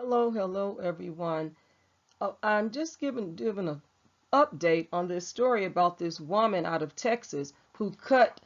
Hello, everyone. I'm just giving an update on this story about this woman out of Texas who cut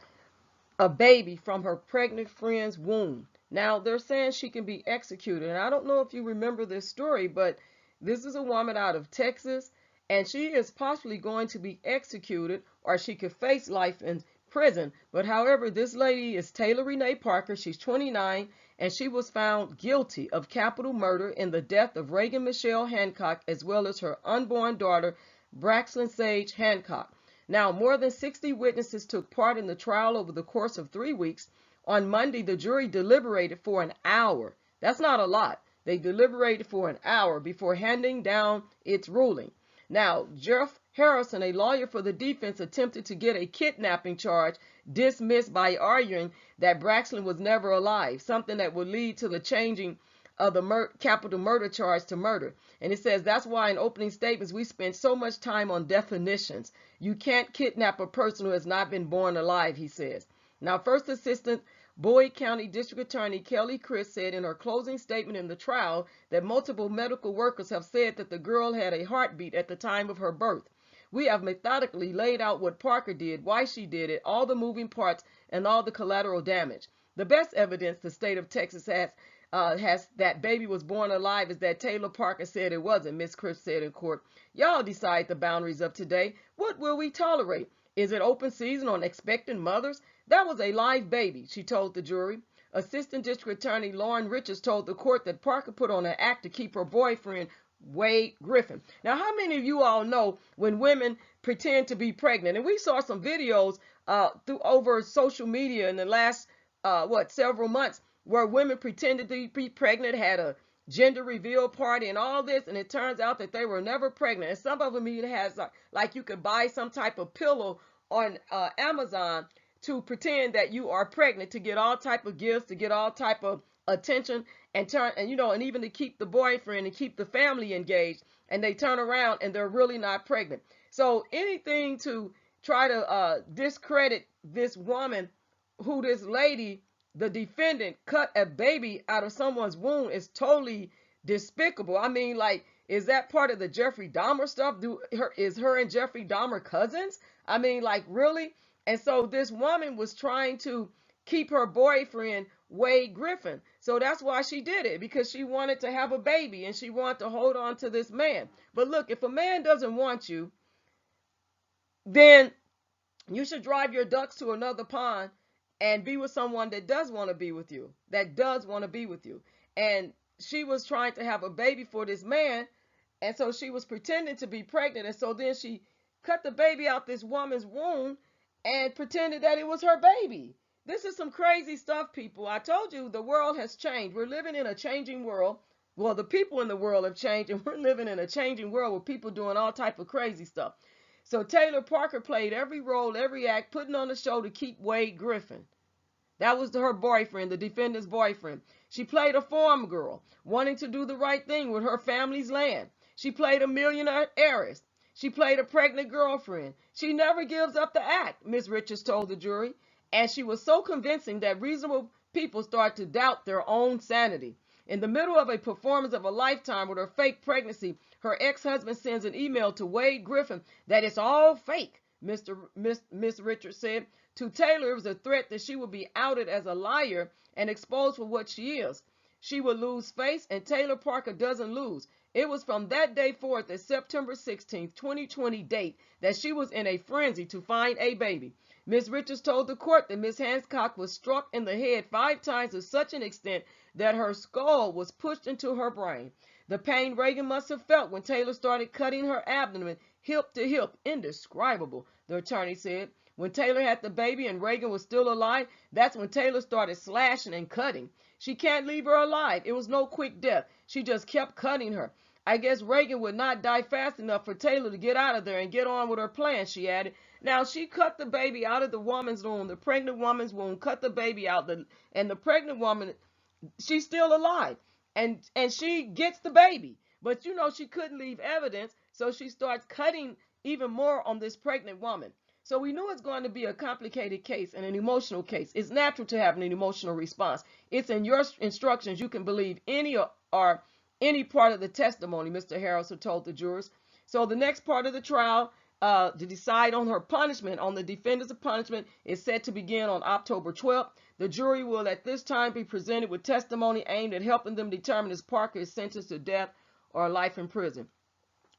a baby from her pregnant friend's womb. Now, they're saying she can be executed. And I don't know if you remember this story, but this is a woman out of Texas, and she is possibly going to be executed, or she could face life in prison. But however, this lady is Taylor Renee Parker. She's 29, and she was found guilty of capital murder in the death of Reagan Michelle Hancock, as well as her unborn daughter, Braxton Sage Hancock. Now, more than 60 witnesses took part in the trial over the course of 3 weeks. On Monday, the jury deliberated for an hour. That's not a lot. They deliberated for an hour before handing down its ruling. Now, Jeff Harrison, a lawyer for the defense, attempted to get a kidnapping charge dismissed by arguing that Braxton was never alive, something that would lead to the changing of the capital murder charge to murder. And it says that's why in opening statements we spend so much time on definitions. You can't kidnap a person who has not been born alive, he says. Now, First Assistant Boyd County District Attorney Kelly Chris said in her closing statement in the trial that multiple medical workers have said that the girl had a heartbeat at the time of her birth. We have methodically laid out what Parker did, why she did it, all the moving parts, and all the collateral damage. The best evidence the state of Texas has that baby was born alive is that Taylor Parker said it wasn't, Miss Chris said in court. Y'all decide the boundaries of today. What will we tolerate? Is it open season on expectant mothers? That was a live baby, she told the jury. Assistant District Attorney Lauren Richards told the court that Parker put on an act to keep her boyfriend, Wade Griffin. Now, how many of you all know when women pretend to be pregnant? And we saw some videos over social media in the last, several months where women pretended to be pregnant, had a gender reveal party and all this, and it turns out that they were never pregnant. And some of them even has like you could buy some type of pillow on Amazon to pretend that you are pregnant, to get all type of gifts, to get all type of attention, and and even to keep the boyfriend and keep the family engaged, and they turn around and they're really not pregnant. So anything to try to discredit this woman, who this lady, the defendant, cut a baby out of someone's womb, is totally despicable. I mean, like, is that part of the Jeffrey Dahmer stuff? Is her and Jeffrey Dahmer cousins? I mean, like, really? And so this woman was trying to keep her boyfriend, Wade Griffin. So that's why she did it, because she wanted to have a baby and she wanted to hold on to this man. But look, if a man doesn't want you, then you should drive your ducks to another pond and be with someone that does want to be with you, And she was trying to have a baby for this man, and so she was pretending to be pregnant, and so then she cut the baby out this woman's womb and pretended that it was her baby. This is some crazy stuff, people. I told you the world has changed. We're living in a changing world. Well, the people in the world have changed, and we're living in a changing world with people doing all type of crazy stuff. So Taylor Parker played every role, every act, putting on the show to keep Wade Griffin. That was her boyfriend, the defendant's boyfriend. She played a farm girl, wanting to do the right thing with her family's land. She played a millionaire heiress. She played a pregnant girlfriend. She never gives up the act, Ms. Richards told the jury. And she was so convincing that reasonable people start to doubt their own sanity. In the middle of a performance of a lifetime with her fake pregnancy, her ex-husband sends an email to Wade Griffin that it's all fake, Miss Richards said. To Taylor, it was a threat that she would be outed as a liar and exposed for what she is. She would lose face, and Taylor Parker doesn't lose. It was from that day forth, the September 16th, 2020 date, that she was in a frenzy to find a baby. Ms. Richards told the court that Ms. Hancock was struck in the head 5 times to such an extent that her skull was pushed into her brain. The pain Reagan must have felt when Taylor started cutting her abdomen hip to hip, indescribable, the attorney said. When Taylor had the baby and Reagan was still alive, that's when Taylor started slashing and cutting. She can't leave her alive. It was no quick death. She just kept cutting her. I guess Reagan would not die fast enough for Taylor to get out of there and get on with her plan, she added. Now, she cut the baby out of the woman's womb, the pregnant woman's womb, cut the baby out, and the pregnant woman, she's still alive. And she gets the baby. But, she couldn't leave evidence, so she starts cutting even more on this pregnant woman. So we knew it's going to be a complicated case and an emotional case. It's natural to have an emotional response. It's in your instructions. You can believe any or any part of the testimony, Mr. Harrelson told the jurors. So the next part of the trial, to decide on her punishment, on the defendant's punishment, is set to begin on October 12th. The jury will at this time be presented with testimony aimed at helping them determine if Parker is sentenced to death or life in prison.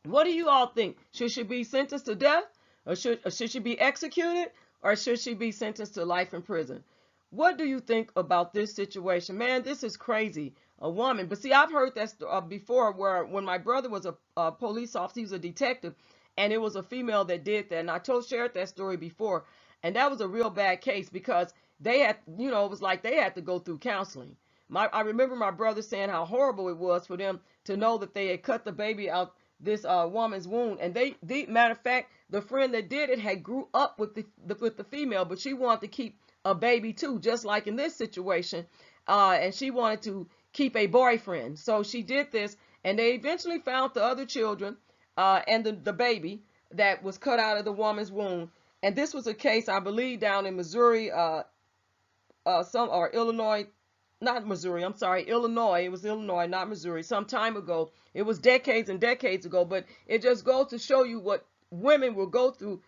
What do you all think? Should she be sentenced to death, or should she be executed, or should she be sentenced to life in prison? What do you think about this situation? Man, this is crazy. A woman. But see, I've heard that before, where when my brother was a police officer, he was a detective, and it was a female that did that. And I shared that story before. And that was a real bad case because they had, you know, it was like they had to go through counseling. I remember my brother saying how horrible it was for them to know that they had cut the baby out this woman's wound. And they matter of fact, the friend that did it had grew up with the female, but she wanted to keep a baby too, just like in this situation. And she wanted to keep a boyfriend. So she did this, and they eventually found the other children and the baby that was cut out of the woman's womb. And this was a case, I believe, down in Missouri, or Illinois, not Missouri, I'm sorry, Illinois. It was Illinois, not Missouri, some time ago. It was decades and decades ago, but it just goes to show you what women will go through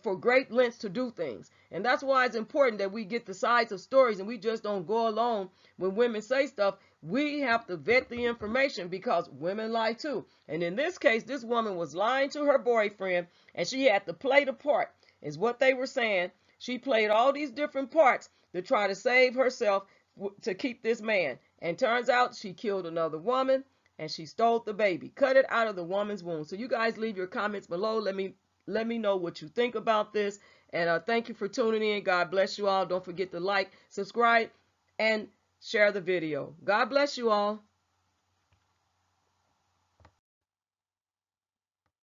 for great lengths to do things. And that's why it's important that we get the sides of stories and we just don't go along when women say stuff. We have to vet the information because women lie too. And in this case, this woman was lying to her boyfriend, and she had to play the part, is what they were saying. She played all these different parts to try to save herself, to keep this man. And turns out she killed another woman, and she stole the baby, cut it out of the woman's womb. So you guys leave your comments below. Let me know what you think about this. And thank you for tuning in. God bless you all. Don't forget to like, subscribe, and share the video. God bless you all.